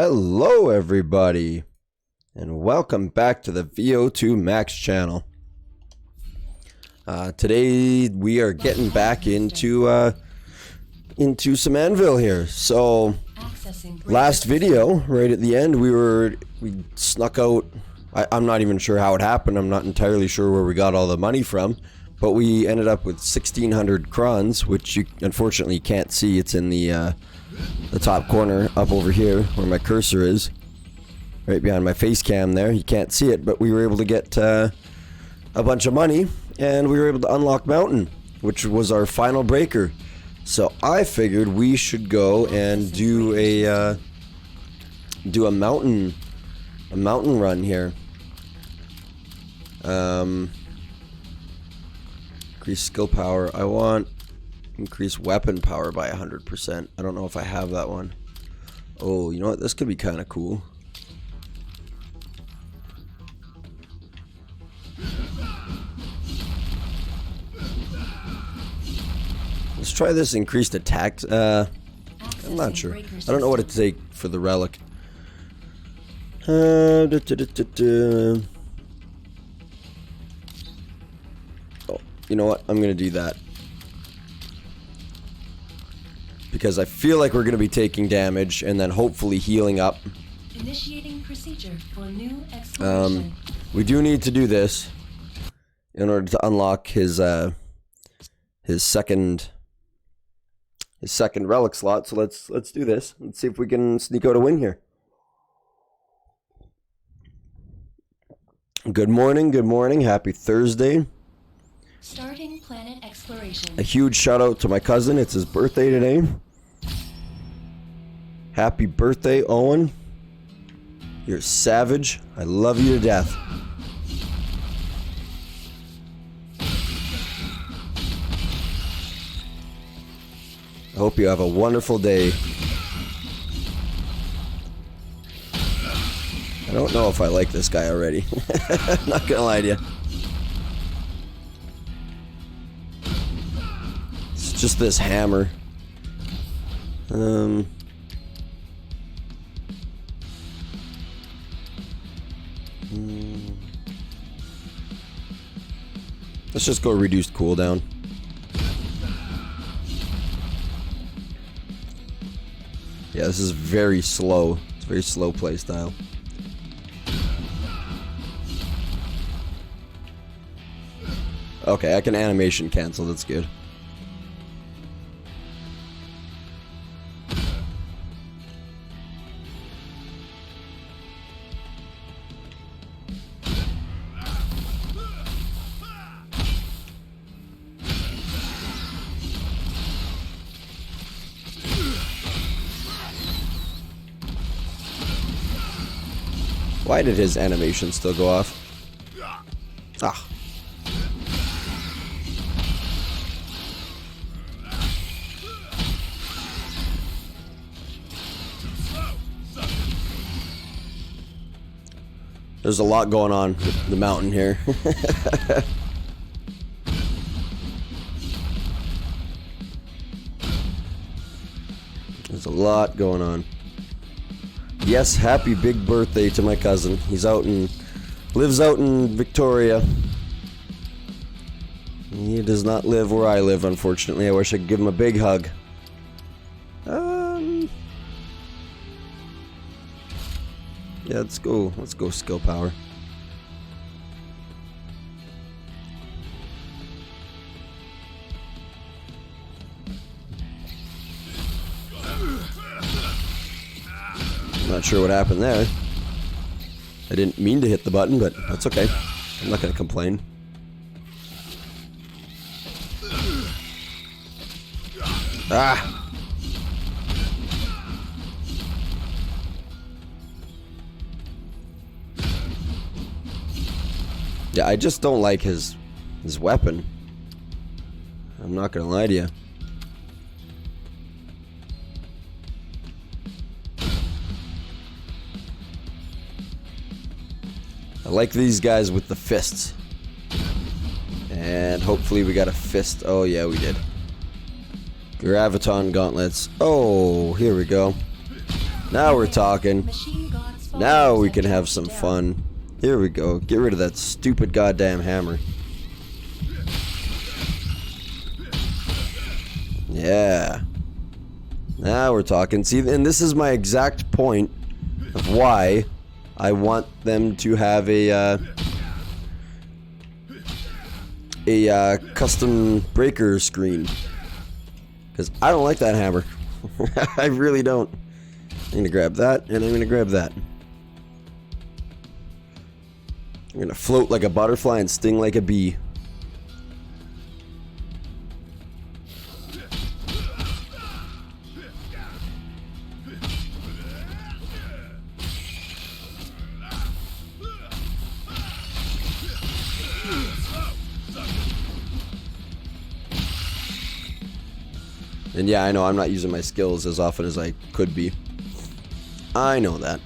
Hello everybody, and welcome back to the VO2 Max channel. Today we are getting back into some Anvil here. So last video, right at the end, we snuck out. I'm not even sure how it happened. I'm not entirely sure where we got all the money from, but we ended up with 1,600 crons, which you unfortunately can't see. It's in the top corner up over here where my cursor is, right behind my face cam there. You can't see it, but we were able to get a bunch of money, and we were able to unlock Mountain, which was our final breaker. So I figured we should go and do a mountain run here. Increase skill power. I want increase weapon power by 100%. I don't know if I have that one. Oh, you know what? This could be kind of cool. Let's try this increased attack. I'm not sure. I don't know what it takes for the relic. Oh, you know what? I'm gonna do that, because I feel like we're going to be taking damage and then hopefully healing up. Initiating procedure for new exploration. We do need to do this in order to unlock his second relic slot. So let's do this. Let's see if we can sneak out a win here. Good morning, good morning. Happy Thursday. Starting planet exploration. A huge shout out to my cousin. It's his birthday today. Happy birthday, Owen. You're savage. I love you to death. I hope you have a wonderful day. I don't know if I like this guy already. I'm not gonna lie to you. Just this hammer. Let's just go reduced cooldown. Yeah, this is very slow. It's very slow play style. Okay, I can animation cancel. That's good. Why did his animation still go off? Ah. There's a lot going on with the mountain here. There's a lot going on. Yes, happy big birthday to my cousin. He's lives out in Victoria. He does not live where I live, unfortunately. I wish I could give him a big hug. Yeah, let's go skill power. Not sure what happened there. I didn't mean to hit the button, but that's okay. I'm not gonna complain. Ah! Yeah, I just don't like his weapon. I'm not gonna lie to you. I like these guys with the fists. And hopefully we got a fist. Oh yeah, we did. Graviton gauntlets. Oh, here we go. Now we're talking. Machine God's Now we followers can have have tracked some you down. fun. Here we go. Get rid of that stupid goddamn hammer. Yeah. Now we're talking. See, and this is my exact point of why I want them to have a custom breaker screen. Because I don't like that hammer. I really don't. I'm gonna grab that, and I'm gonna grab that. I'm gonna float like a butterfly and sting like a bee. And yeah, I know I'm not using my skills as often as I could be. I know that.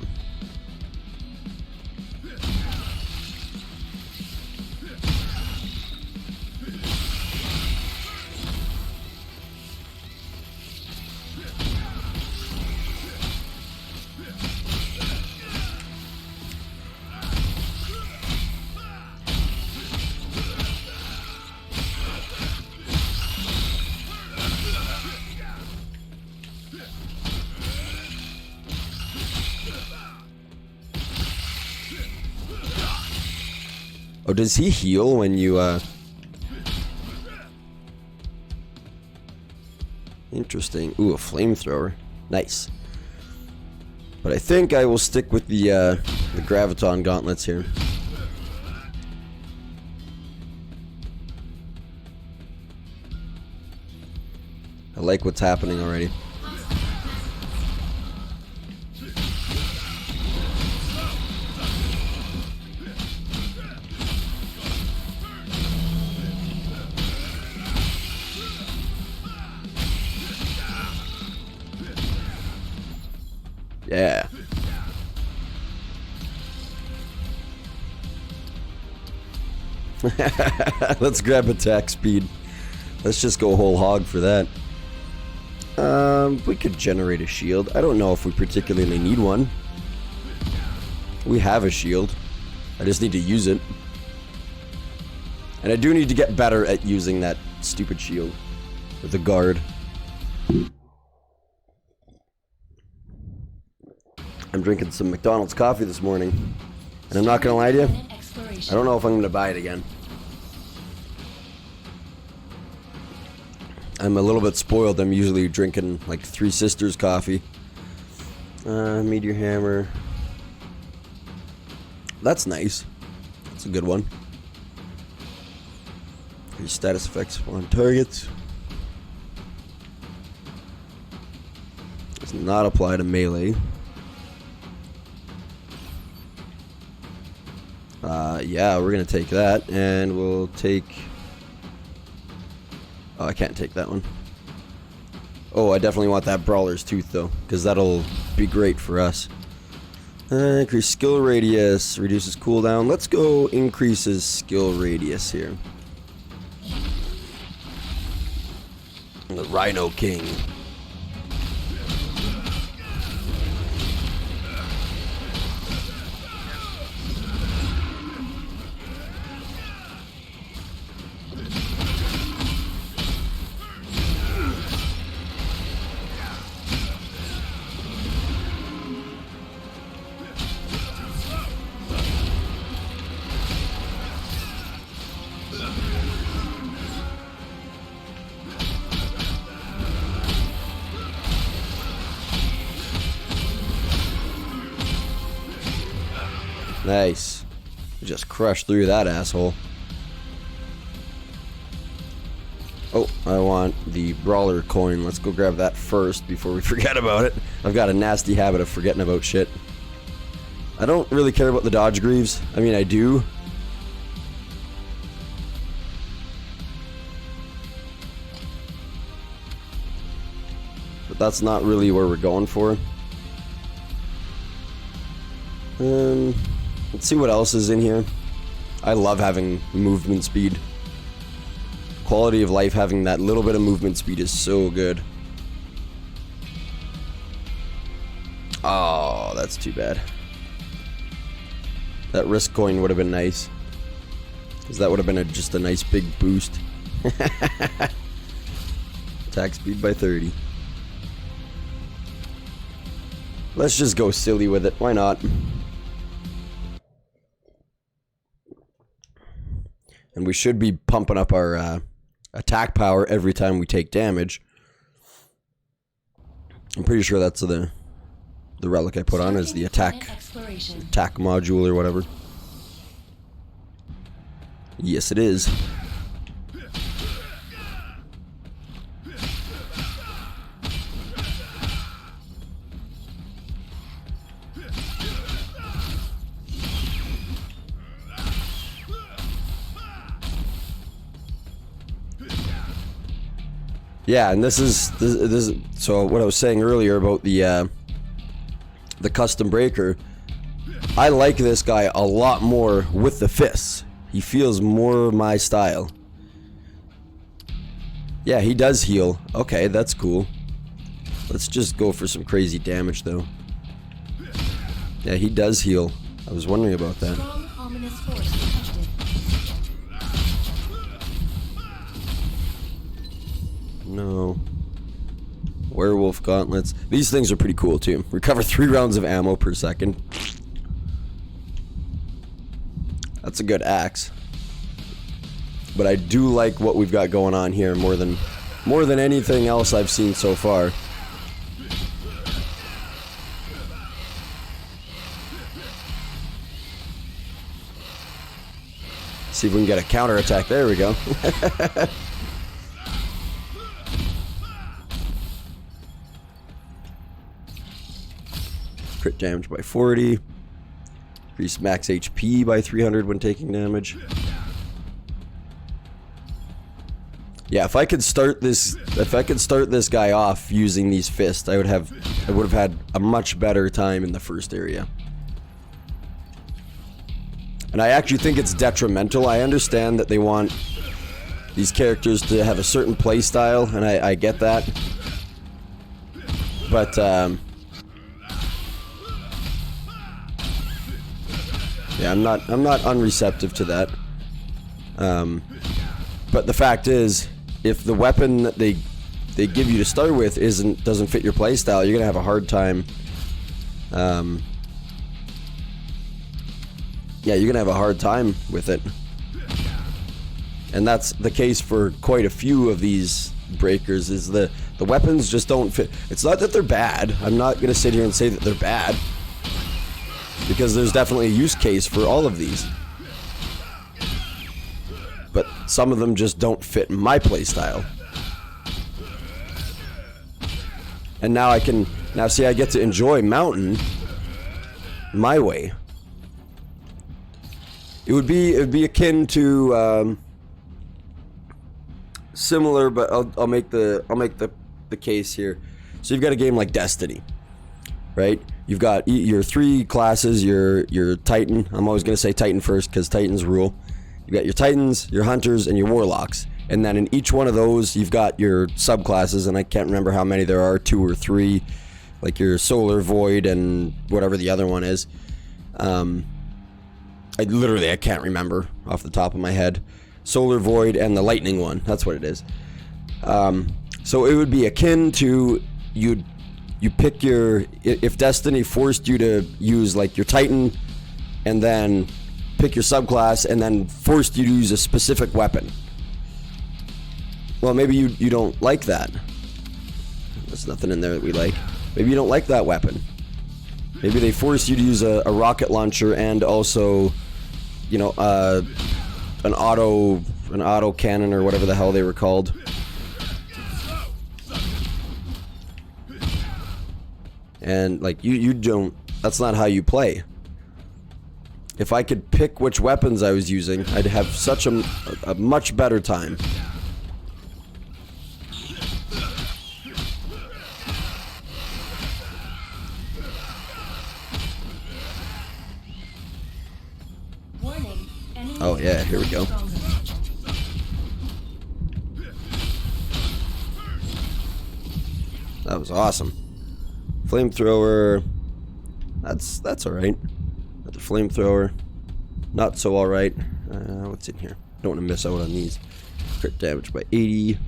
Oh, does he heal when you, Interesting. Ooh, a flamethrower. Nice. But I think I will stick with the Graviton Gauntlets here. I like what's happening already. Yeah. Let's grab attack speed. Let's just go whole hog for that. We could generate a shield. I don't know if we particularly need one. We have a shield. I just need to use it. And I do need to get better at using that stupid shield with the guard. I'm drinking some McDonald's coffee this morning, and I'm not gonna lie to you, I don't know if I'm gonna buy it again. I'm a little bit spoiled. I'm usually drinking like Three Sisters coffee. Meteor hammer. That's nice. That's a good one. Your status effects on targets. Does not apply to melee. Yeah, we're gonna take that, and we'll take... Oh, I can't take that one. Oh, I definitely want that Brawler's Tooth, though, because that'll be great for us. Increase skill radius, reduces cooldown. Let's go increases skill radius here. The Rhino King. Nice. Just crushed through that asshole. Oh, I want the Brawler coin. Let's go grab that first before we forget about it. I've got a nasty habit of forgetting about shit. I don't really care about the dodge greaves. I mean, I do. But that's not really where we're going for. Let's see what else is in here. I love having movement speed. Quality of life, having that little bit of movement speed is so good. Oh, that's too bad. That risk coin would have been nice. Because that would have been just a nice big boost. Attack speed by 30. Let's just go silly with it. Why not? And we should be pumping up our attack power every time we take damage. I'm pretty sure that's the relic I put on is the attack module or whatever. Yes, it is. Yeah, and this is so what I was saying earlier about the custom breaker. I like this guy a lot more with the fists. He feels more my style. Yeah, he does heal. Okay, that's cool. Let's just go for some crazy damage though. Yeah, he does heal. I was wondering about that. Strong, ominous force detected. No. Werewolf Gauntlets. These things are pretty cool too. Recover 3 rounds of ammo per second. That's a good axe. But I do like what we've got going on here more than anything else I've seen so far. See if we can get a counter attack. There we go. Crit damage by 40. Increase max HP by 300 when taking damage. Yeah, if I could start this guy off using these fists, I would have had a much better time in the first area. And I actually think it's detrimental. I understand that they want these characters to have a certain play style, and I get that. But yeah, I'm not unreceptive to that. But the fact is, if the weapon that they give you to start with doesn't fit your playstyle, you're gonna have a hard time. Yeah, you're gonna have a hard time with it, and that's the case for quite a few of these breakers. Is the weapons just don't fit. It's not that they're bad. I'm not gonna sit here and say that they're bad, because there's definitely a use case for all of these. But some of them just don't fit my playstyle. And now I get to enjoy Mountain my way. It would be akin to similar, but I'll make the case here. So you've got a game like Destiny, right? You've got your 3 classes, your Titan. I'm always going to say Titan first because Titans rule. You've got your Titans, your Hunters, and your Warlocks. And then in each one of those, you've got your subclasses, and I can't remember how many there are, 2 or 3. Like your Solar Void and whatever the other one is. I can't remember off the top of my head. Solar Void and the Lightning one. That's what it is. So it would be akin to you pick your... If Destiny forced you to use like your Titan and then pick your subclass and then forced you to use a specific weapon. Well, maybe you don't like that. There's nothing in there that we like. Maybe you don't like that weapon. Maybe they force you to use a rocket launcher and also, you know, an auto cannon or whatever the hell they were called. And like you don't. That's not how you play. If I could pick which weapons I was using, I'd have such a much better time. Warning, Oh yeah, here we go. That was awesome. Flamethrower. That's alright. Got the flamethrower. Not so alright. What's in here? Don't want to miss out on these. Crit damage by 80.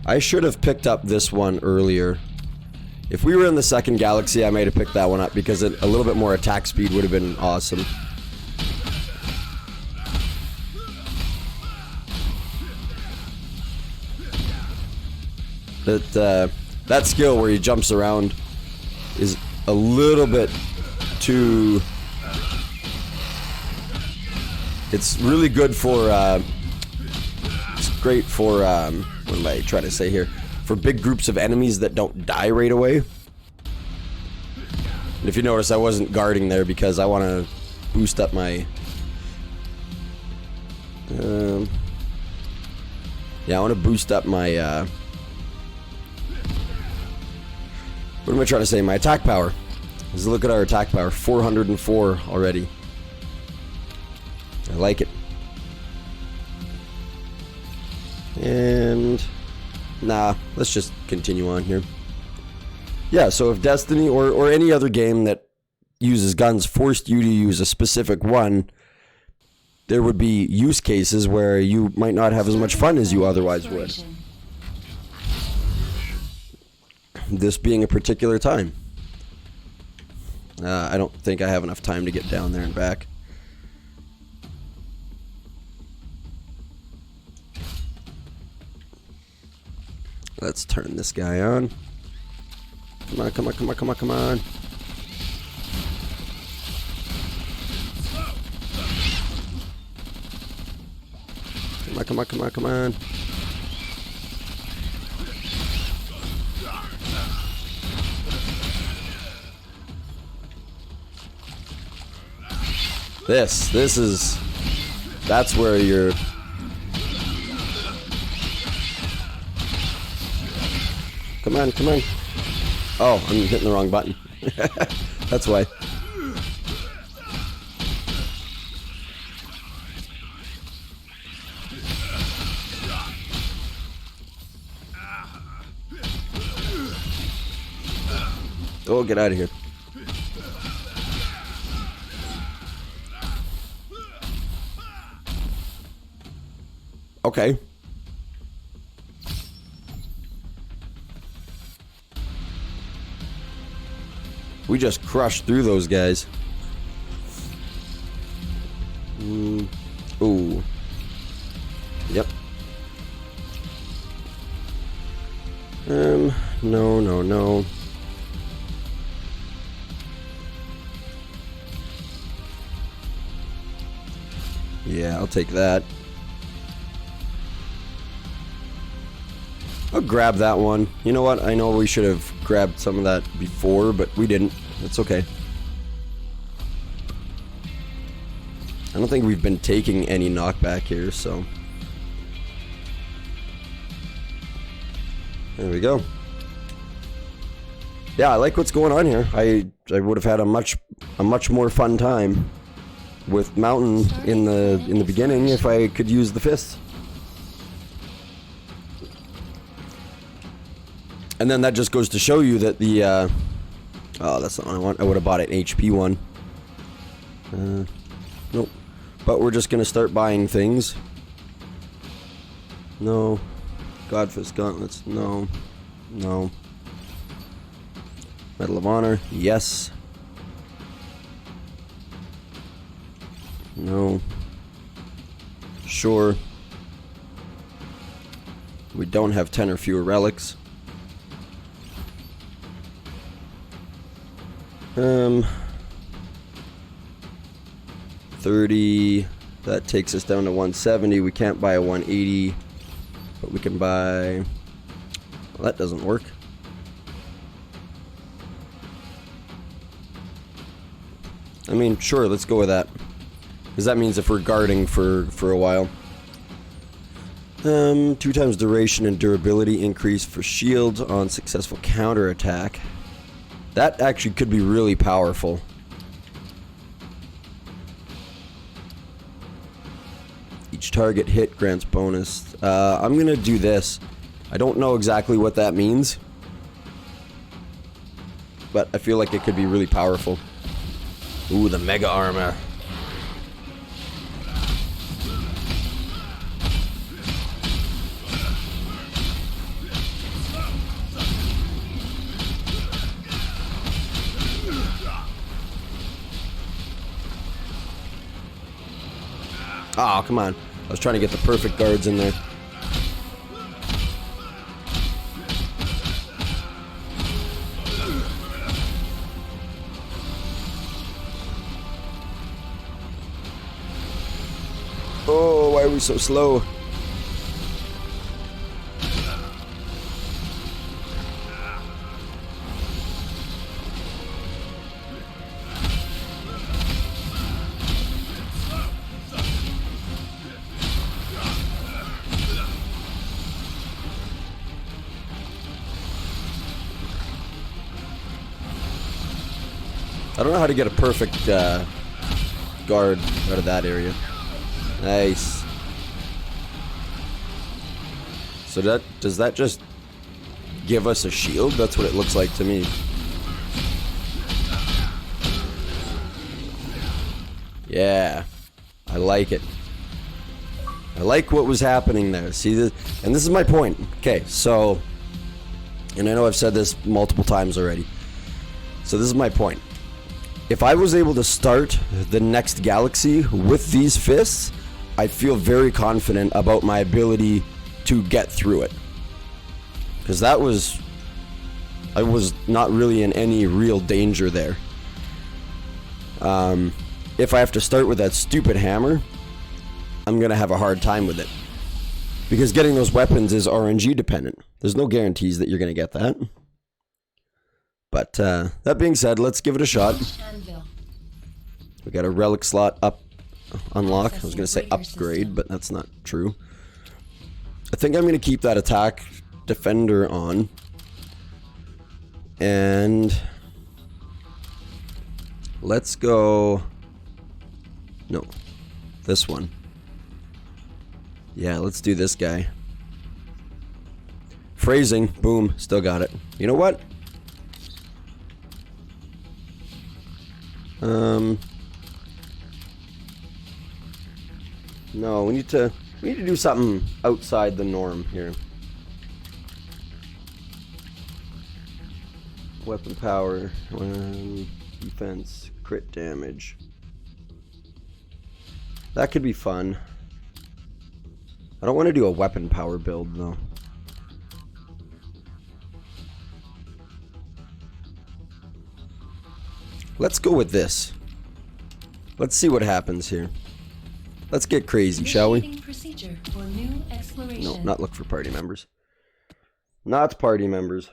I should have picked up this one earlier. If we were in the second galaxy, I might have picked that one up because a little bit more attack speed would have been awesome. That skill where he jumps around is a little bit too... It's really good for, it's great for, what am I trying to say here? For big groups of enemies that don't die right away. And if you notice, I wasn't guarding there because I want to boost up my... yeah, I want to boost up my, what am I trying to say? My attack power. Let's look at our attack power. 404 already. I like it. And... nah, let's just continue on here. Yeah, so if Destiny or any other game that uses guns forced you to use a specific one, there would be use cases where you might not have as much fun as you otherwise would. This being a particular time. I don't think I have enough time to get down there and back. Let's turn this guy on. Come on, come on, come on, come on, come on. Come on, come on, come on, come on. This is... that's where you're... Come on, come on. Oh, I'm hitting the wrong button. That's why. Oh, get out of here. Okay. We just crushed through those guys. Ooh. Yep. No, no, no. Yeah, I'll take that. I'll grab that one. You know what? I know we should have grabbed some of that before, but we didn't. It's okay. I don't think we've been taking any knockback here, so... there we go. Yeah, I like what's going on here. I would have had a much more fun time with Mountain in the beginning if I could use the fists. And then that just goes to show you that the, oh, that's not what I want. I would have bought an HP one. Nope. But we're just going to start buying things. No. Godfist Gauntlets. No. No. Medal of Honor. Yes. No. Sure. We don't have 10 or fewer relics. 30, that takes us down to 170. We can't buy a 180, but we can buy, well, that doesn't work. I mean, sure, let's go with that, because that means if we're guarding for a while. 2 times duration and durability increase for shields on successful counterattack. That actually could be really powerful. Each target hit grants bonus. I'm gonna do this. I don't know exactly what that means, but I feel like it could be really powerful. Ooh, the mega armor. Oh, come on. I was trying to get the perfect guards in there. Oh, why are we so slow? I don't know how to get a perfect guard out of that area. Nice. So does that just give us a shield? That's what it looks like to me. Yeah, I like it. I like what was happening there. See this, and this is my point. Okay, so, and I know I've said this multiple times already. So this is my point. If I was able to start the next galaxy with these fists, I feel very confident about my ability to get through it. Because I was not really in any real danger there. If I have to start with that stupid hammer, I'm going to have a hard time with it. Because getting those weapons is RNG dependent. There's no guarantees that you're going to get that. But that being said, let's give it a shot. Anvil. We got a relic slot up, unlock. I was going to say upgrade, but that's not true. I think I'm going to keep that attack defender on. And let's go... No, this one. Yeah, let's do this guy. Phrasing, boom, still got it. You know what? No, we need to do something outside the norm here. Weapon power, defense, crit damage. That could be fun. I don't want to do a weapon power build though. Let's go with this. Let's see what happens here. Let's get crazy, shall we? Procedure for new exploration. No, not look for party members. Not party members.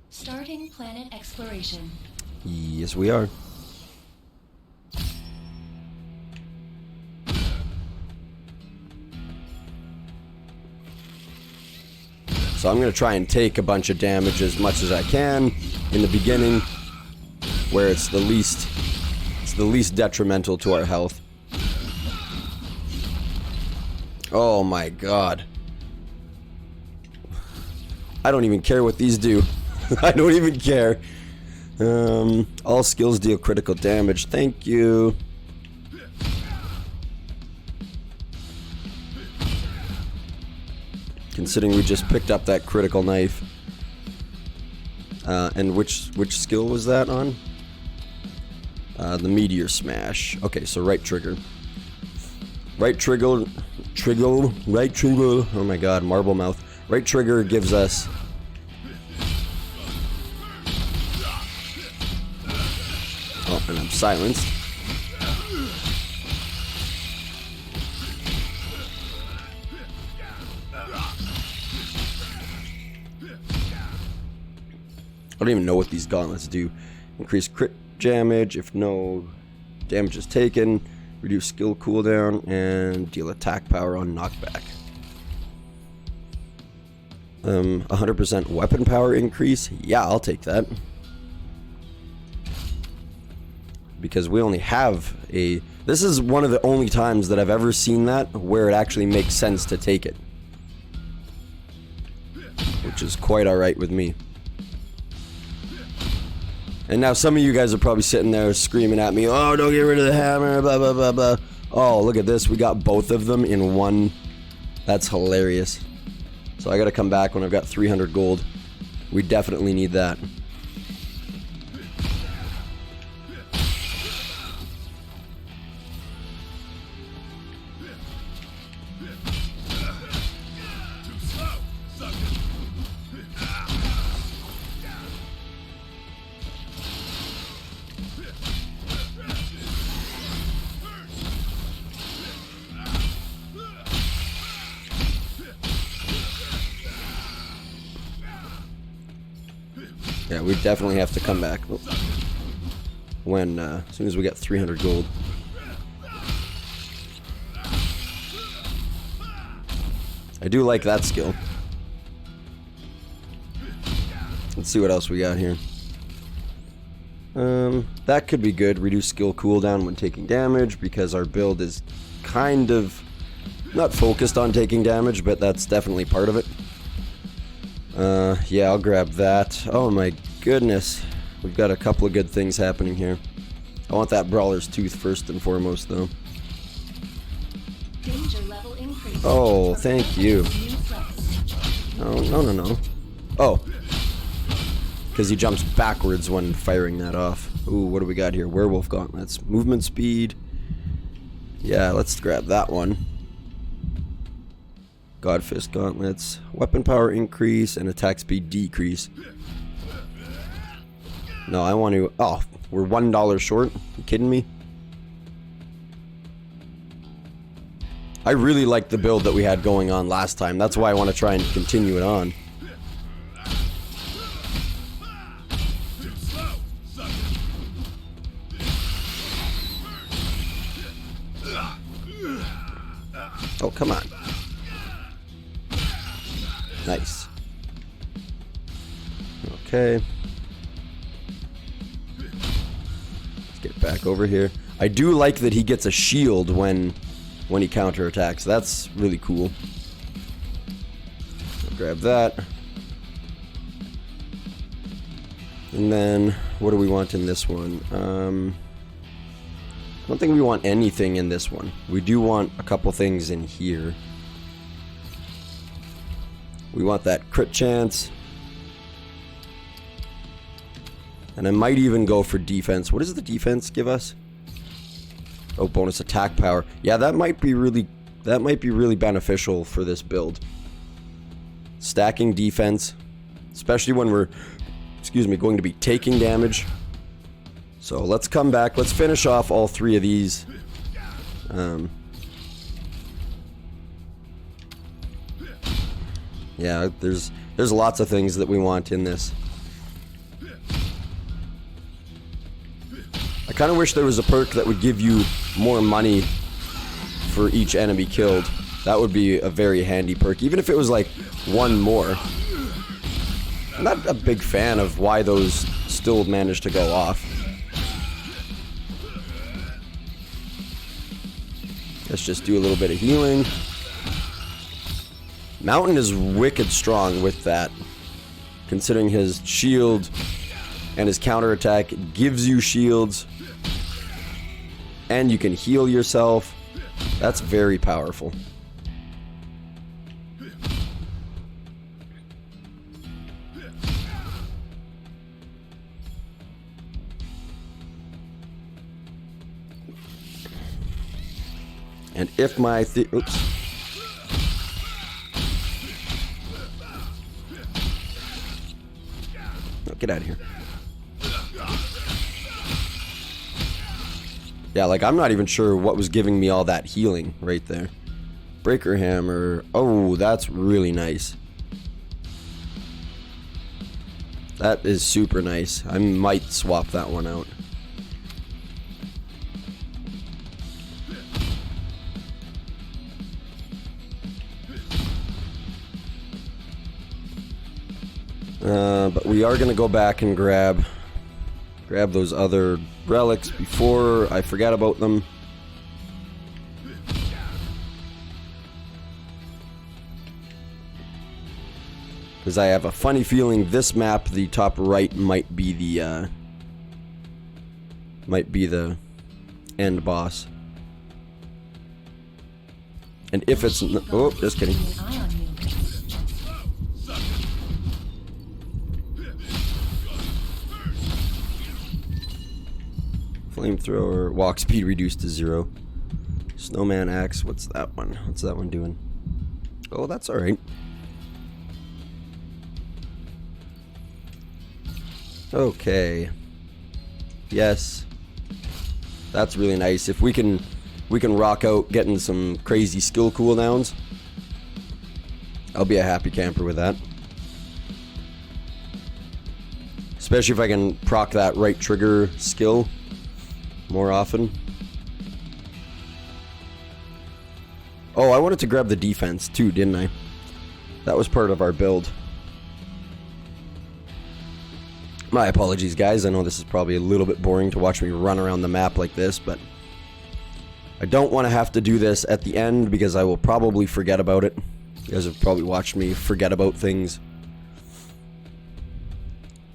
Starting planet exploration. Yes, we are. So I'm going to try and take a bunch of damage as much as I can in the beginning, where it's the least detrimental to our health. Oh my god. I don't even care what these do. I don't even care. All skills deal critical damage. Thank you. Considering we just picked up that critical knife. And which skill was that on? The meteor smash. Okay, so right trigger. Right trigger. Right trigger. Oh my god, marble mouth. Right trigger gives us... Oh, and I'm silenced. I don't even know what these gauntlets do. Increase crit damage if no damage is taken. Reduce skill cooldown and deal attack power on knockback. 100% weapon power increase. Yeah, I'll take that. Because we only have a... This is one of the only times that I've ever seen that where it actually makes sense to take it. which is quite alright with me. And now some of you guys are probably sitting there screaming at me, oh, don't get rid of the hammer, blah, blah, blah, blah. Oh, look at this. We got both of them in one. That's hilarious. So I gotta come back when I've got 300 gold. We definitely need that. Yeah, we definitely have to come back when as soon as we get 300 gold. I do like that skill. Let's see what else we got here. That could be good. Reduce skill cooldown when taking damage, because our build is kind of not focused on taking damage, but that's definitely part of it. Yeah, I'll grab that. Oh my goodness. We've got a couple of good things happening here. I want that Brawler's Tooth first and foremost, though. Danger level increase. Oh, thank you. Oh, no. Oh. Because he jumps backwards when firing that off. Ooh, what do we got here? Werewolf Gauntlets. Movement speed. Yeah, let's grab that one. Godfist Gauntlets. Weapon power increase and attack speed decrease. No, I want to... Oh, we're $1 short? You kidding me? I really like the build that we had going on last time. That's why I want to try and continue it on. Oh, come on. Nice. Okay. Let's get back over here. I do like that he gets a shield when he counterattacks. That's really cool. I'll grab that. And then, what do we want in this one? I don't think we want anything in this one. We do want a couple things in here. We want that crit chance. And I might even go for defense. What does the defense give us? Oh, bonus attack power. Yeah, that might be really beneficial for this build. Stacking defense, especially when we're, going to be taking damage. So let's come back. Let's finish off all three of these. Yeah, there's lots of things that we want in this. I kind of wish there was a perk that would give you more money for each enemy killed. That would be a very handy perk, even if it was like one more. I'm not a big fan of why those still manage to go off. Let's just do a little bit of healing. Mountain is wicked strong with that, considering his shield and his counterattack gives you shields, and you can heal yourself. That's very powerful. And if my oops. Oh, get out of here. Yeah, like I'm not even sure what was giving me all that healing right there. Breaker hammer. Oh, that's really nice. That is super nice. I might swap that one out. But we are going to go back and grab those other relics before I forget about them. Because I have a funny feeling this map, the top right, might be the end boss. And if it's oh, just kidding. Flamethrower, walk speed reduced to 0. Snowman axe, what's that one? What's that one doing? Oh, that's alright. Okay. Yes. That's really nice. If we can rock out getting some crazy skill cooldowns, I'll be a happy camper with that. Especially if I can proc that right trigger skill more often. Oh, I wanted to grab the defense too, didn't I? That was part of our build. My apologies, guys. I know this is probably a little bit boring to watch me run around the map like this, but I don't want to have to do this at the end because I will probably forget about it. You guys have probably watched me forget about things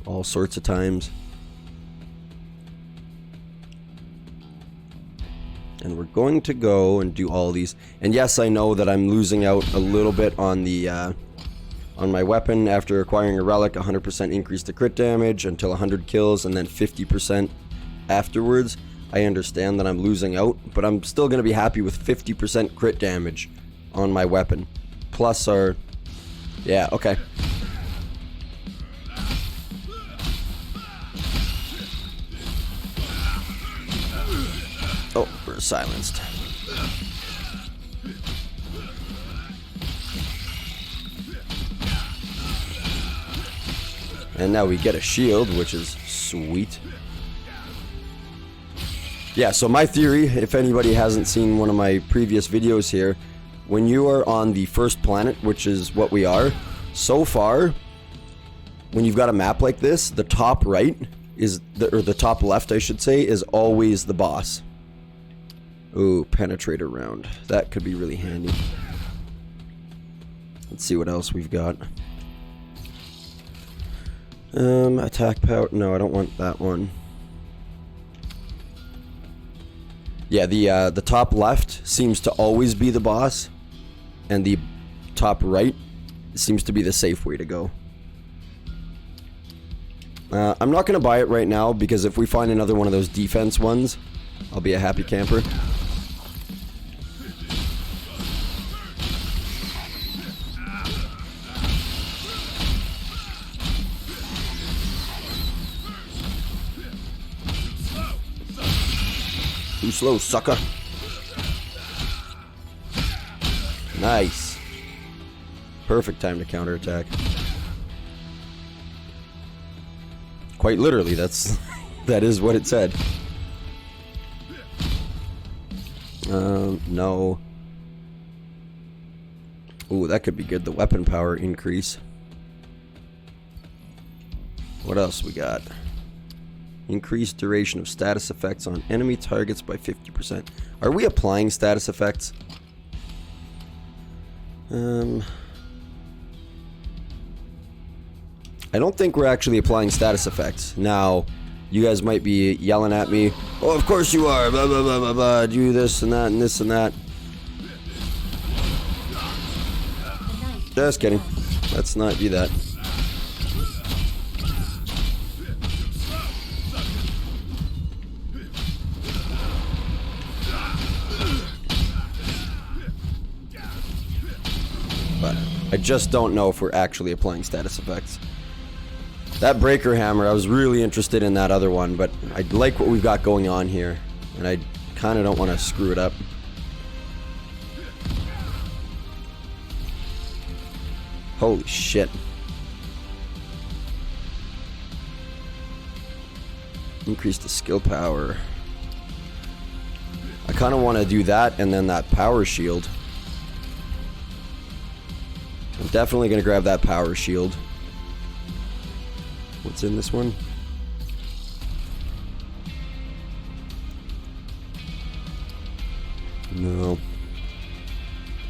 all sorts of times. And we're going to go and do all these. And yes, I know that I'm losing out a little bit on the on my weapon. After acquiring a relic, 100% increase to crit damage until 100 kills, and then 50% afterwards. I understand that I'm losing out, but I'm still going to be happy with 50% crit damage on my weapon. Plus our... yeah, okay. Oh, we're silenced. And now we get a shield, which is sweet. Yeah, so my theory, if anybody hasn't seen one of my previous videos here, when you are on the first planet, which is what we are, so far, when you've got a map like this, the top right is, or the top left, I should say, is always the boss. Ooh, penetrator round. That could be really handy. Let's see what else we've got. Attack power. No, I don't want that one. Yeah, the top left seems to always be the boss, and the top right seems to be the safe way to go. I'm not going to buy it right now, because if we find another one of those defense ones, I'll be a happy camper. Too slow, sucker. Nice. Perfect time to counterattack. Quite literally, that is what it said. No. Ooh, that could be good. The weapon power increase. What else we got? Increased duration of status effects on enemy targets by 50%. Are we applying status effects? I don't think we're actually applying status effects. Now, you guys might be yelling at me, oh, of course you are, blah, blah, blah, blah, blah, do this and that and this and that. Just kidding. Let's not do that. But I just don't know if we're actually applying status effects. That breaker hammer, I was really interested in that other one, but I like what we've got going on here, and I kind of don't want to screw it up. Holy shit. Increase the skill power. I kind of want to do that and then that power shield. I'm definitely going to grab that power shield. What's in this one? No.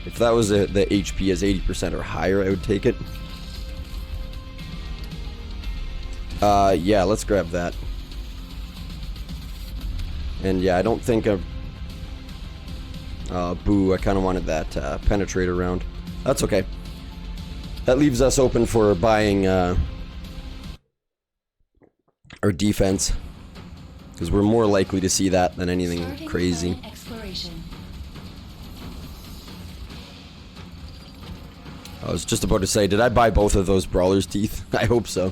If that was the HP is 80% or higher, I would take it. Yeah, let's grab that. And yeah, I don't think boo, I kind of wanted that penetrator round. That's okay. That leaves us open for buying our defense, because we're more likely to see that than anything crazy. I was just about to say, did I buy both of those brawlers' teeth? I hope so.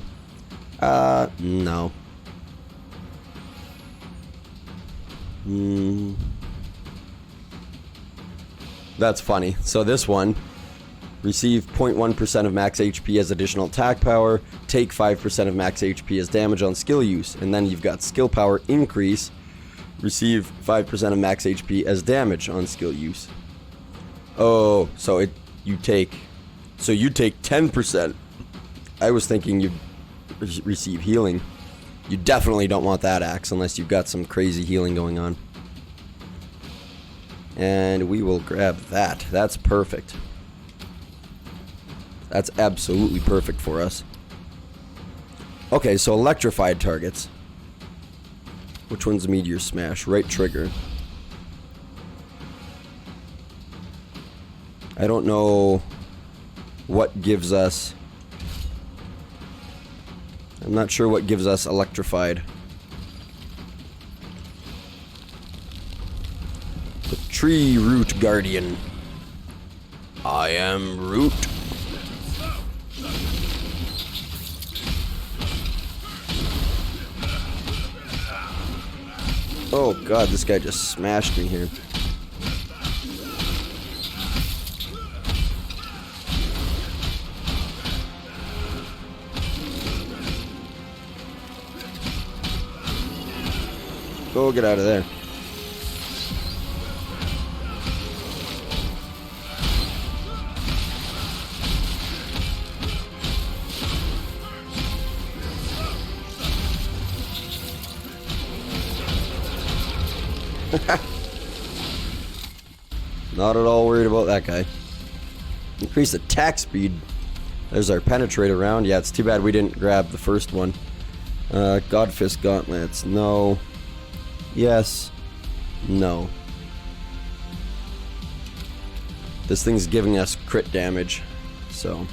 No. That's funny. So this one, receive 0.1% of max HP as additional attack power, take 5% of max HP as damage on skill use, and then you've got skill power increase, receive 5% of max HP as damage on skill use. Oh, so you take 10%. I was thinking you'd receive healing. You definitely don't want that axe unless you've got some crazy healing going on. And we will grab that. That's perfect. That's absolutely perfect for us. Okay, so electrified targets. Which one's Meteor Smash? Right trigger. I don't know what gives us... I'm not sure what gives us electrified. The Tree Root Guardian. I am Root. Oh god, this guy just smashed me here. Go get out of there. Not at all worried about that guy. Increase attack speed. There's our penetrator round. Yeah, it's too bad we didn't grab the first one. Godfist Gauntlets. No. Yes. No. This thing's giving us crit damage. So.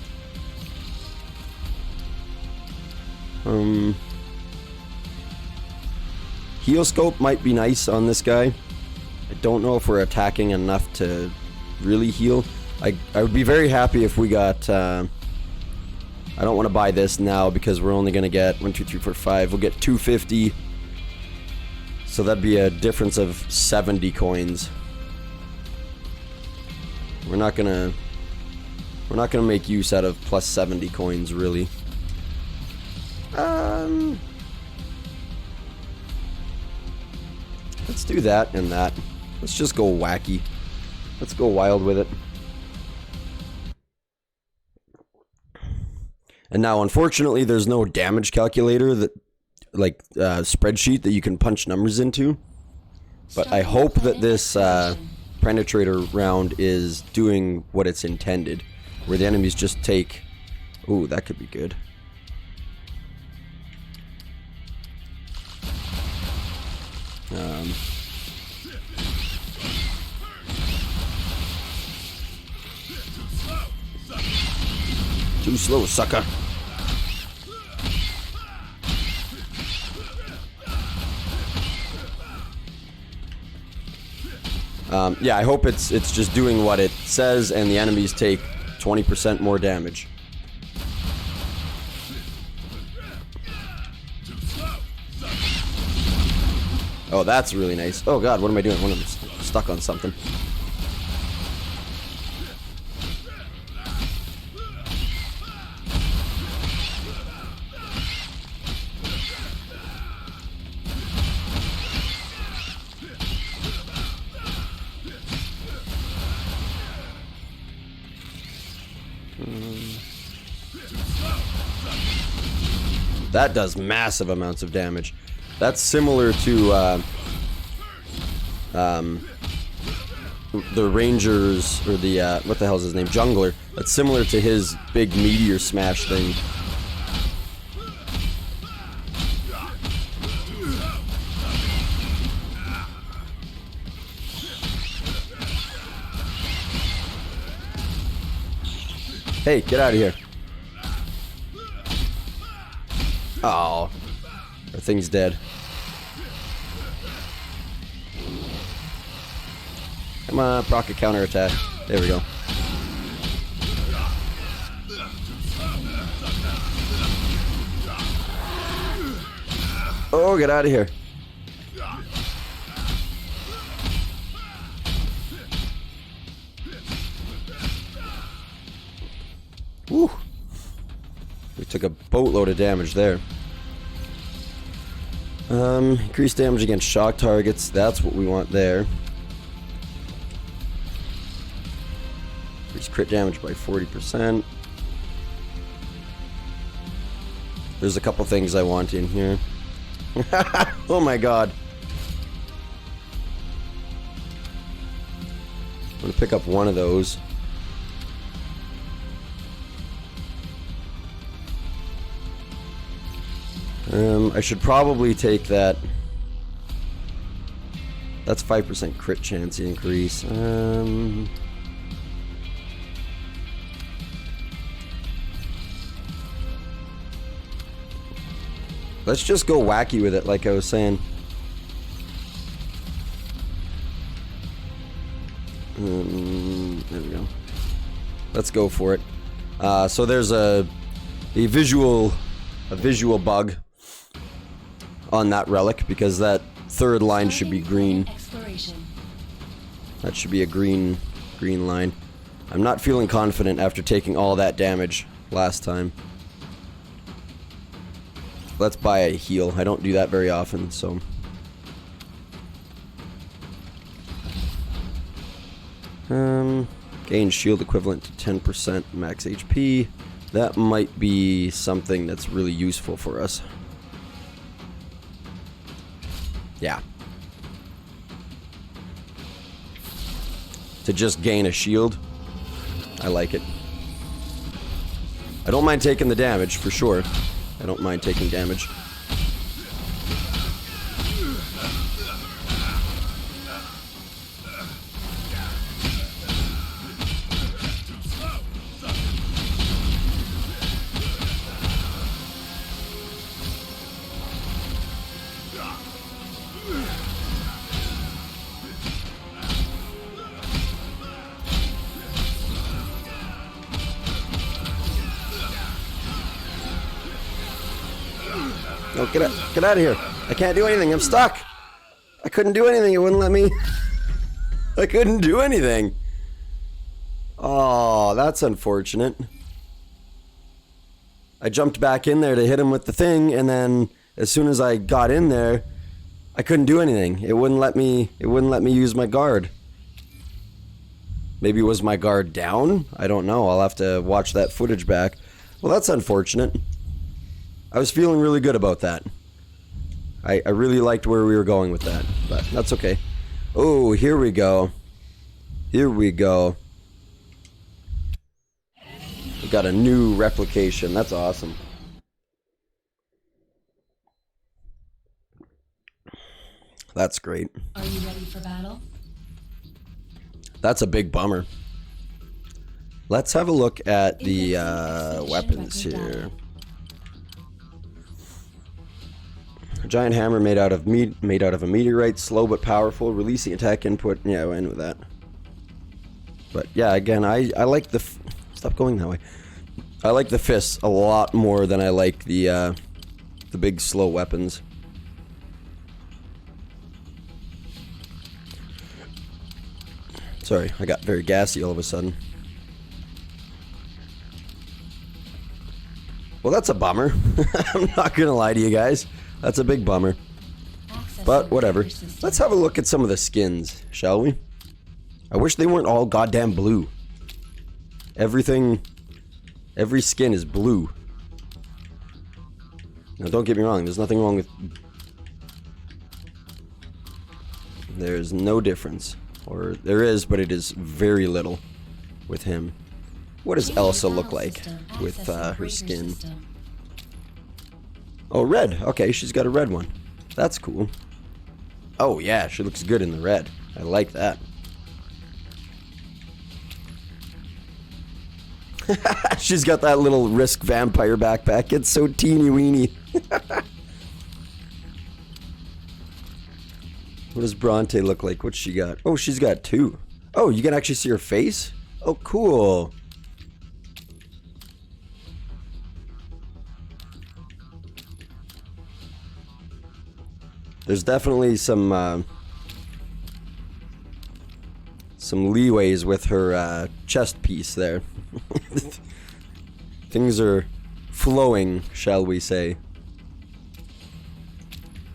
Heal scope might be nice on this guy. I don't know if we're attacking enough to really heal. I would be very happy if we got... I don't want to buy this now because we're only going to get 1, 2, 3, 4, 5. We'll get 250. So that'd be a difference of 70 coins. We're not gonna make use out of plus 70 coins, really. Let's do that and that. Let's just go wacky. Let's go wild with it. And now, unfortunately, there's no damage calculator that, like, spreadsheet that you can punch numbers into. But I hope that this penetrator round is doing what it's intended, where the enemies just take... Ooh, that could be good. Too slow, sucker. Yeah, I hope it's just doing what it says and the enemies take 20% more damage. Oh, that's really nice. Oh god, what am I doing? One of them's stuck on something. That does massive amounts of damage. That's similar to the Rangers, or the what the hell's his name, Jungler. That's similar to his big meteor smash thing. Hey, get out of here. Oh. Our thing's dead. Come on, proc a counterattack. There we go. Oh, get out of here. Woo. We took a boatload of damage there. Increased damage against shock targets. That's what we want there. Increase crit damage by 40%. There's a couple things I want in here. Oh my god. I'm gonna pick up one of those. I should probably take that. That's 5% crit chance increase. Let's just go wacky with it, like I was saying. There we go. Let's go for it. So there's a visual bug on that relic because that third line should be green. That should be a green line. I'm not feeling confident after taking all that damage last time. Let's buy a heal. I don't do that very often, so. Gain shield equivalent to 10% max HP. That might be something that's really useful for us. Yeah. To just gain a shield. I like it. I don't mind taking the damage, for sure. I don't mind taking damage. No, get out of here. I can't do anything. I'm stuck. I couldn't do anything. It wouldn't let me. I couldn't do anything. Oh, that's unfortunate. I jumped back in there to hit him with the thing, and then as soon as I got in there, I couldn't do anything. It wouldn't let me use my guard. Maybe was my guard down? I don't know. I'll have to watch that footage back. Well, that's unfortunate. I was feeling really good about that. I really liked where we were going with that, but that's okay. Oh, here we go. Here we go. We got a new replication. That's awesome. That's great. Are you ready for battle? That's a big bummer. Let's have a look at the weapons here. A giant hammer made out of a meteorite, slow but powerful, releasing attack input. Yeah, I went with that. But yeah, again, I like the stop going that way. I like the fists a lot more than I like the big slow weapons. Sorry, I got very gassy all of a sudden. Well, that's a bummer. I'm not gonna lie to you guys. That's a big bummer. But whatever. Let's have a look at some of the skins, shall we? I wish they weren't all goddamn blue. Every skin is blue. Now don't get me wrong, there's nothing wrong with... There's no difference. Or there is, but it is very little with him. What does Elsa look like with her skin? Oh, red. Okay, she's got a red one. That's cool. Oh, yeah, she looks good in the red. I like that. She's got that little Risk vampire backpack. It's so teeny weeny. What does Bronte look like? What's she got? Oh, she's got 2. Oh, you can actually see her face? Oh, cool. There's definitely some leeways with her chest piece there. Things are flowing, shall we say.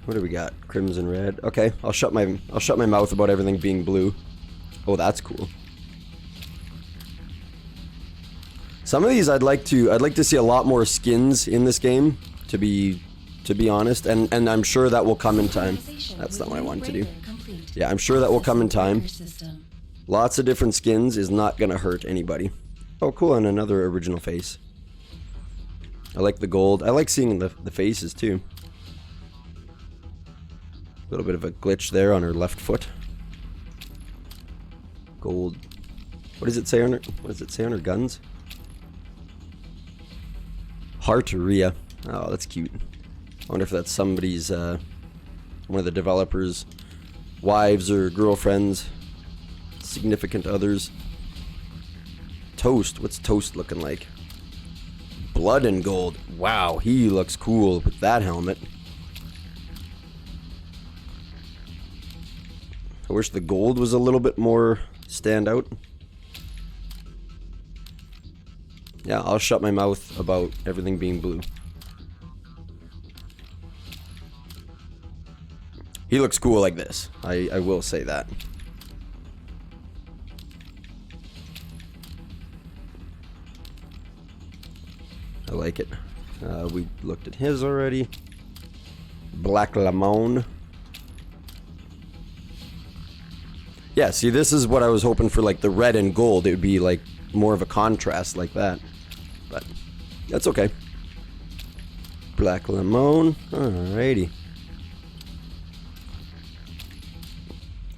What do we got? Crimson red. Okay, I'll shut my mouth about everything being blue. Oh, that's cool. Some of these I'd like to see a lot more skins in this game, to be honest, and I'm sure that will come in time. That's not what I wanted to do. Yeah, I'm sure that will come in time. Lots of different skins is not gonna hurt anybody. Oh, cool, and another original face. I like the gold. I like seeing the faces too. A little bit of a glitch there on her left foot. Gold. What does it say on her? What does it say on her guns? Hearteria. Oh, that's cute. I wonder if that's somebody's, one of the developers' wives or girlfriends, significant others. Toast. What's Toast looking like? Blood and gold. Wow, he looks cool with that helmet. I wish the gold was a little bit more standout. Yeah, I'll shut my mouth about everything being blue. He looks cool like this. I will say that. I like it. We looked at his already. Black Lamone. Yeah, see, this is what I was hoping for, like the red and gold. It would be like more of a contrast like that. But that's okay. Black Lamone. Alrighty.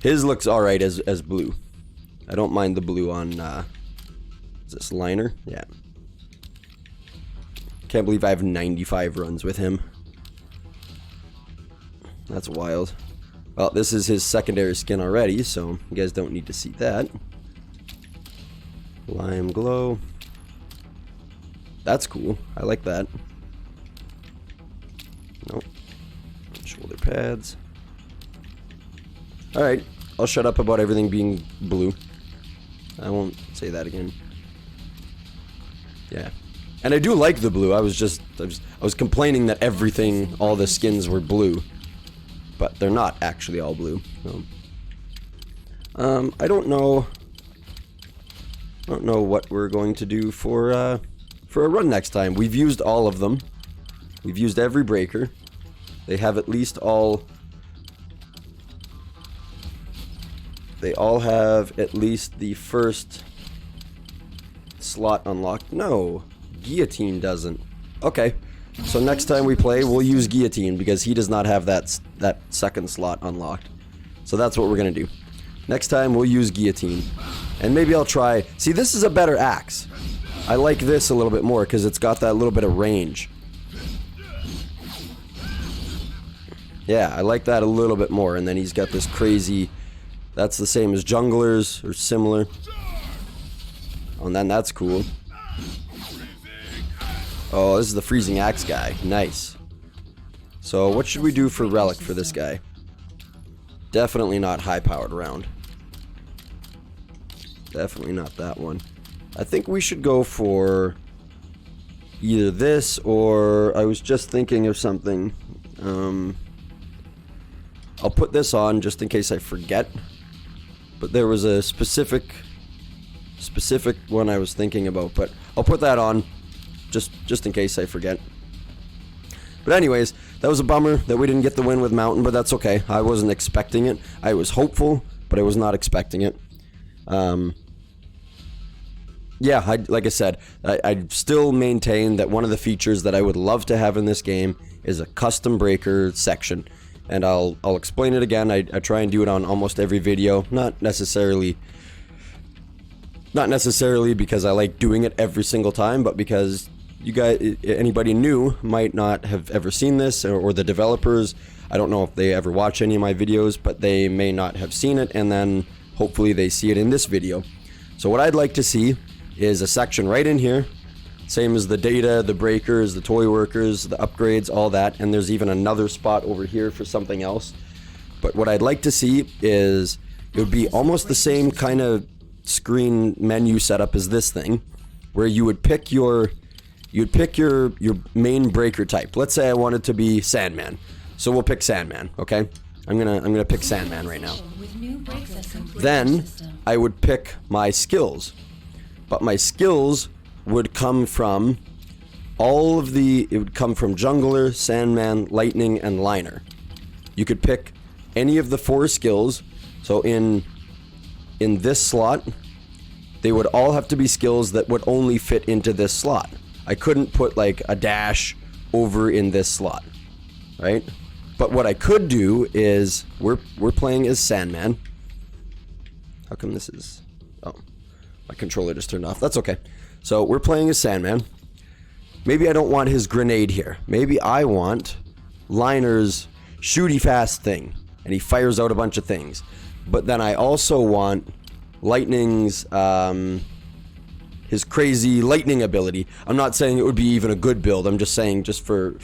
His looks alright as blue. I don't mind the blue on, is this Liner? Yeah. Can't believe I have 95 runs with him. That's wild. Well, this is his secondary skin already, so you guys don't need to see that. Lime Glow. That's cool. I like that. Nope. Shoulder pads. Alright, I'll shut up about everything being blue. I won't say that again. Yeah. And I do like the blue. I was complaining that everything, all the skins were blue. But they're not actually all blue. So. I don't know what we're going to do for a run next time. We've used all of them. We've used every breaker. They have at least all... They all have at least the first slot unlocked. No, Guillotine doesn't. Okay, so next time we play, we'll use Guillotine because he does not have that second slot unlocked. So that's what we're gonna do. Next time we'll use Guillotine, and maybe I'll try. See, this is a better axe. I like this a little bit more because it's got that little bit of range. Yeah, I like that a little bit more. And then he's got this crazy. That's the same as junglers, or similar. Oh, and then that's cool. Oh, this is the freezing axe guy. Nice. So what should we do for relic for this guy? Definitely not high-powered round. Definitely not that one. I think we should go for either this or I was just thinking of something. I'll put this on just in case I forget. But there was a specific one I was thinking about, but I'll put that on just in case I forget. But anyways, that was a bummer that we didn't get the win with Mountain, but that's okay. I wasn't expecting it. I was hopeful, but I was not expecting it. Yeah, like I said, I still maintain that one of the features that I would love to have in this game is a custom breaker section. And I'll explain it again. I try and do it on almost every video. Not necessarily Not necessarily because I like doing it every single time, but because you guys, anybody new might not have ever seen this, or the developers, I don't know if they ever watch any of my videos, but they may not have seen it, and then hopefully they see it in this video. So what I'd like to see is a section right in here, same as the data, the breakers, the toy workers, the upgrades, all that, and there's even another spot over here for something else. But what I'd like to see is, it would be almost the same kind of screen menu setup as this thing, where you would pick your main breaker type. Let's say I want it to be Sandman, so we'll pick Sandman. Okay, I'm gonna pick Sandman right now. Then I would pick my skills, but my skills would come from it would come from Jungler, Sandman, Lightning, and Liner. You could pick any of the 4 skills. So in this slot, they would all have to be skills that would only fit into this slot. I couldn't put like a dash over in this slot, right? But what I could do is, we're playing as Sandman. How come this is... Oh, my controller just turned off. That's okay. So we're playing as Sandman. Maybe I don't want his grenade here. Maybe I want Liner's shooty fast thing, and he fires out a bunch of things. But then I also want Lightning's his crazy lightning ability. I'm not saying it would be even a good build. I'm just saying, just for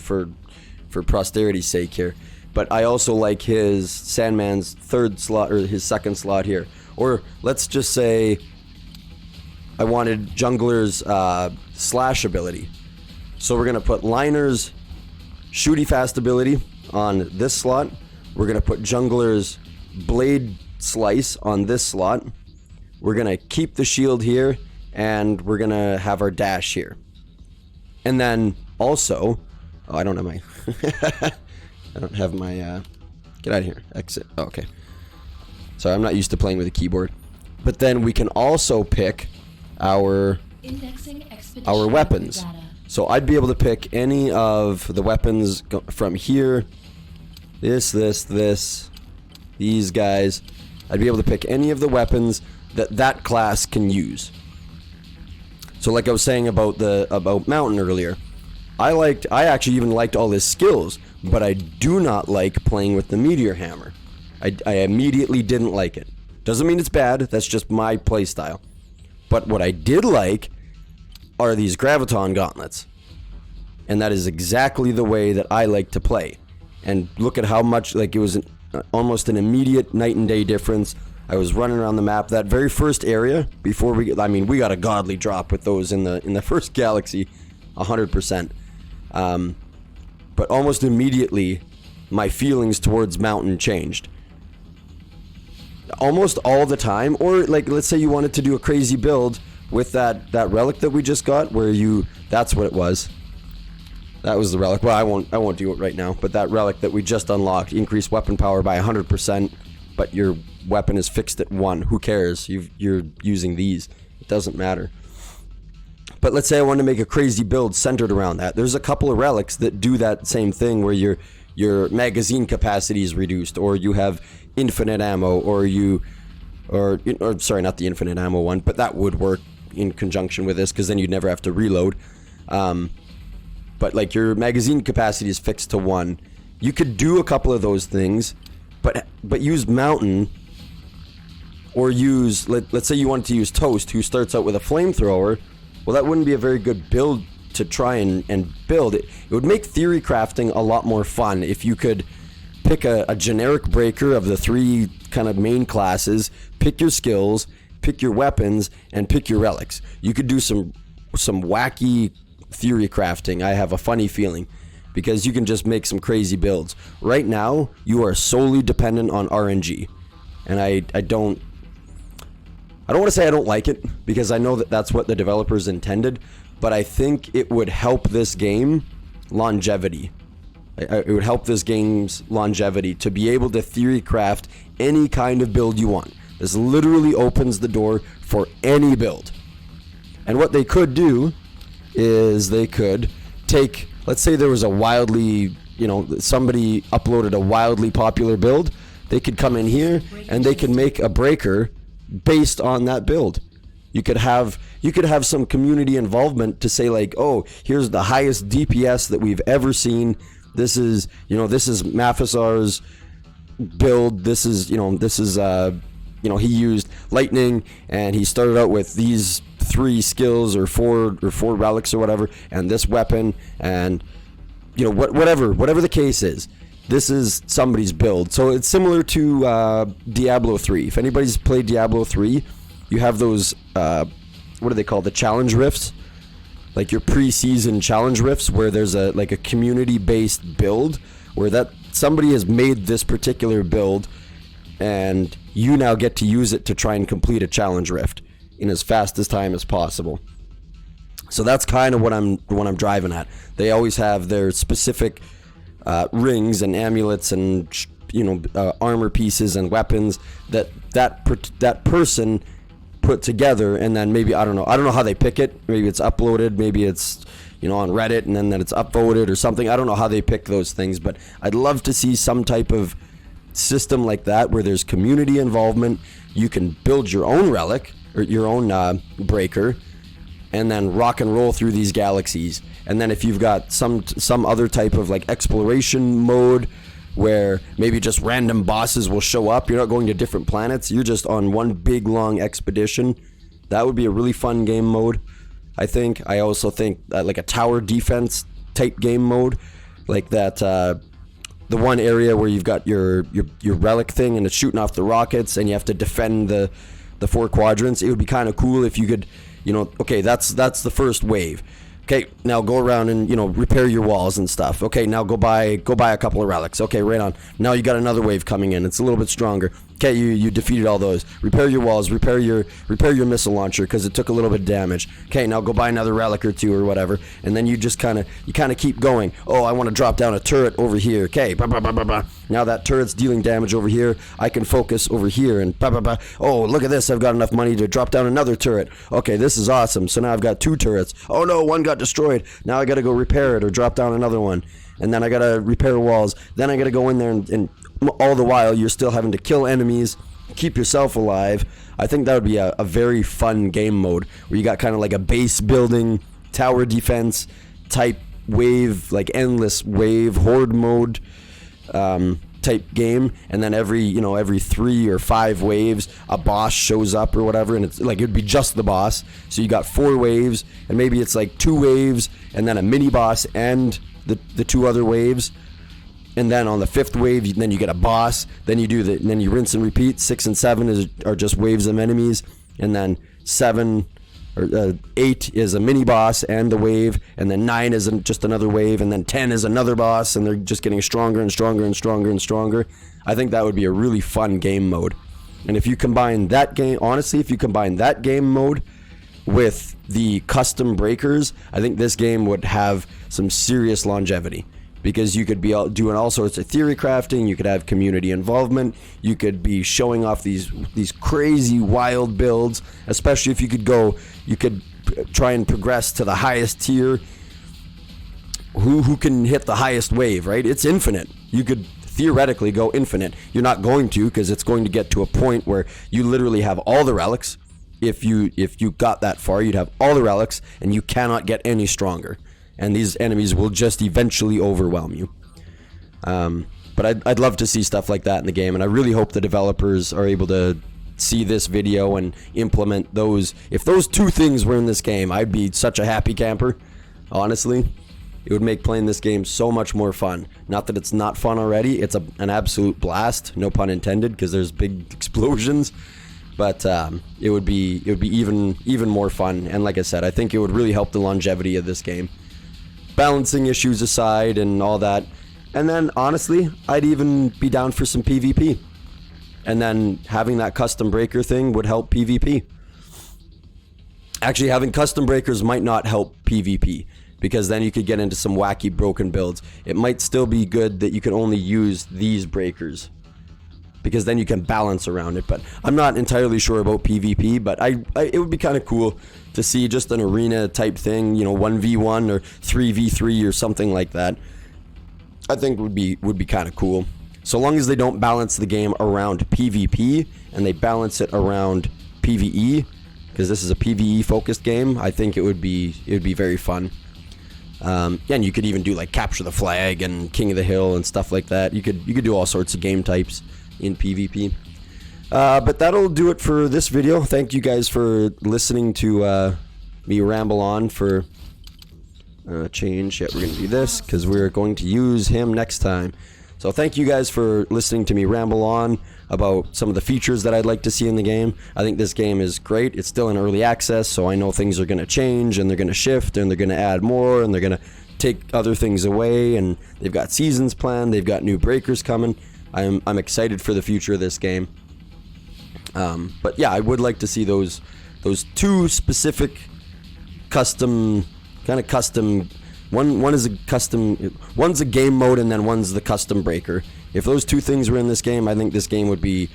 posterity's sake here. But I also like his Sandman's 3rd slot, or his 2nd slot here. Or let's just say I wanted Jungler's slash ability. So we're gonna put Liner's shooty fast ability on this slot. We're gonna put Jungler's blade slice on this slot. We're gonna keep the shield here, and we're gonna have our dash here. And then also, oh, I don't have my I don't have my get out of here, exit. Oh, okay, sorry, I'm not used to playing with a keyboard. But then we can also pick our weapons. So I'd be able to pick any of the weapons from here, this, these guys. I'd be able to pick any of the weapons that class can use. So like I was saying about Mountain earlier, I actually even liked all his skills, but I do not like playing with the Meteor Hammer. I immediately didn't like it. Doesn't mean it's bad, that's just my playstyle. But what I did like are these Graviton Gauntlets. And that is exactly the way that I like to play. And look at how much, like, it was almost an immediate night and day difference. I was running around the map. That very first area, before we got a godly drop with those in the first galaxy, 100%. But almost immediately, my feelings towards Mountain changed. Almost all the time, or like, let's say you wanted to do a crazy build with that relic that we just got, where that's what it was. That was the relic. Well, I won't do it right now, but that relic that we just unlocked, increased weapon power by 100%, but your weapon is fixed at 1. Who cares? You're using these. It doesn't matter. But let's say I want to make a crazy build centered around that. There's a couple of relics that do that same thing, where your magazine capacity is reduced, or you have infinite ammo, or sorry, not the infinite ammo one, but that would work in conjunction with this, because then you'd never have to reload. But like, your magazine capacity is fixed to 1. You could do a couple of those things, but use Mountain, or use, let's say you wanted to use Toast, who starts out with a flamethrower. Well, that wouldn't be a very good build to try and build. It would make theory crafting a lot more fun if you could pick a generic breaker of the 3 kind of main classes, pick your skills, pick your weapons, and pick your relics. You could do some wacky theory crafting. I have a funny feeling, because you can just make some crazy builds. Right now, you are solely dependent on RNG, and I don't want to say I don't like it, because I know that that's what the developers intended, but I think it would help this game longevity. It would help this game's longevity to be able to theory craft any kind of build you want. This literally opens the door for any build. And what they could do is they could take, let's say there was a wildly, somebody uploaded a wildly popular build. They could come in here and they can make a breaker based on that build. You could have some community involvement to say like, oh, here's the highest DPS that we've ever seen. This is Mafisar's build. This is he used lightning and he started out with these 3 skills or 4 relics or whatever, and this weapon, and whatever the case is. This is somebody's build. So it's similar to Diablo 3. If anybody's played Diablo 3, you have those, what are they called? The challenge rifts? Like your pre-season challenge rifts where there's a community-based build where that somebody has made this particular build and you now get to use it to try and complete a challenge rift in as fast as time as possible. So that's kind of what I'm driving at. They always have their specific rings and amulets and armor pieces and weapons that person put together, and then maybe I don't know how they pick it. Maybe it's uploaded, maybe it's on Reddit and then it's upvoted or something. I don't know how they pick those things, but I'd love to see some type of system like that where there's community involvement. You can build your own relic or your own breaker and then rock and roll through these galaxies. And then if you've got some other type of like exploration mode where maybe just random bosses will show up, you're not going to different planets, you're just on one big long expedition, that would be a really fun game mode. I also think like a tower defense type game mode, like that the one area where you've got your relic thing and it's shooting off the rockets and you have to defend the 4 quadrants. It would be kind of cool if you could, okay, that's the first wave. Okay, now go around and repair your walls and stuff. Okay, now go buy a couple of relics. Okay, right on. Now you got another wave coming in. It's a little bit stronger. Okay, you defeated all those. Repair your walls. Repair your missile launcher because it took a little bit of damage. Okay, now go buy another relic or 2 or whatever, and then you just kind of keep going. Oh, I want to drop down a turret over here. Okay, bah, bah, bah, bah, bah. Now that turret's dealing damage over here. I can focus over here and bah, bah, bah. Oh, look at this. I've got enough money to drop down another turret. Okay, this is awesome. So now I've got 2 turrets. Oh no, one got destroyed. Now I got to go repair it or drop down another one. And then I got to repair walls. Then I got to go in there and all the while you're still having to kill enemies, keep yourself alive. I think that would be a very fun game mode where you got kind of like a base building, tower defense type wave, like endless wave, horde mode type game, and then every 3 or 5 waves a boss shows up or whatever, and it's like it'd be just the boss. So you got 4 waves, and maybe it's like 2 waves and then a mini boss and the 2 other waves. And then on the 5th wave, then you get a boss. Then you rinse and repeat. 6 and 7 are just waves of enemies, and then 7 or 8 is a mini boss and the wave, and then 9 is just another wave, and then 10 is another boss, and they're just getting stronger and stronger and stronger and stronger. I think that would be a really fun game mode. And if you combine that game mode with the custom breakers, I think this game would have some serious longevity. Because you could be doing all sorts of theory crafting, you could have community involvement, you could be showing off these crazy wild builds, especially if you could try and progress to the highest tier. Who can hit the highest wave, right? It's infinite. You could theoretically go infinite. You're not going to, because it's going to get to a point where you literally have all the relics. If you got that far, you'd have all the relics, and you cannot get any stronger. And these enemies will just eventually overwhelm you. But I'd love to see stuff like that in the game, and I really hope the developers are able to see this video and implement those. If those 2 things were in this game, I'd be such a happy camper. Honestly, it would make playing this game so much more fun. Not that it's not fun already. It's an absolute blast, no pun intended, because there's big explosions. But it would be even more fun. And like I said, I think it would really help the longevity of this game. Balancing issues aside and all that. And then, honestly, I'd even be down for some PvP. And then having that custom breaker thing would help PvP. Actually, having custom breakers might not help PvP, because then you could get into some wacky broken builds. It might still be good that you can only use these breakers, because then you can balance around it. But I'm not entirely sure about PvP, but it would be kind of cool to see just an arena type thing, 1v1 or 3v3 or something like that. I think would be kind of cool. So long as they don't balance the game around PvP and they balance it around PvE, because this is a PvE focused game, I think it would be very fun. And you could even do like capture the flag and King of the Hill and stuff like that. You could do all sorts of game types in PvP. But that'll do it for this video. Thank you guys for listening to me ramble on for change. Yeah, we're going to do this because we're going to use him next time. So thank you guys for listening to me ramble on about some of the features that I'd like to see in the game. I think this game is great. It's still in early access, so I know things are going to change and they're going to shift and they're going to add more and they're going to take other things away, and they've got seasons planned. They've got new breakers coming. I'm excited for the future of this game. But yeah, I would like to see those two specific custom. One is a custom. One's a game mode, and then one's the custom breaker. If those two things were in this game, I think this game would be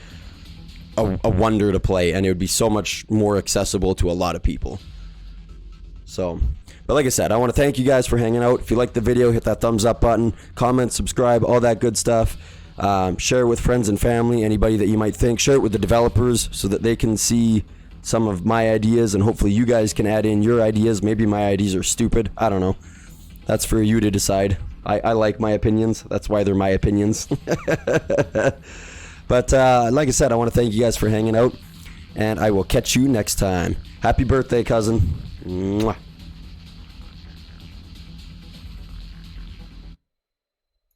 a wonder to play, and it would be so much more accessible to a lot of people. So, but like I said, I want to thank you guys for hanging out. If you liked the video, hit that thumbs up button, comment, subscribe, all that good stuff. Share it with friends and family, anybody that you might think. Share it with the developers so that they can see some of my ideas, and hopefully you guys can add in your ideas. Maybe my ideas are stupid. I don't know. That's for you to decide. I like my opinions. That's why they're my opinions. But like I said, I want to thank you guys for hanging out, and I will catch you next time. Happy birthday, cousin. Mwah.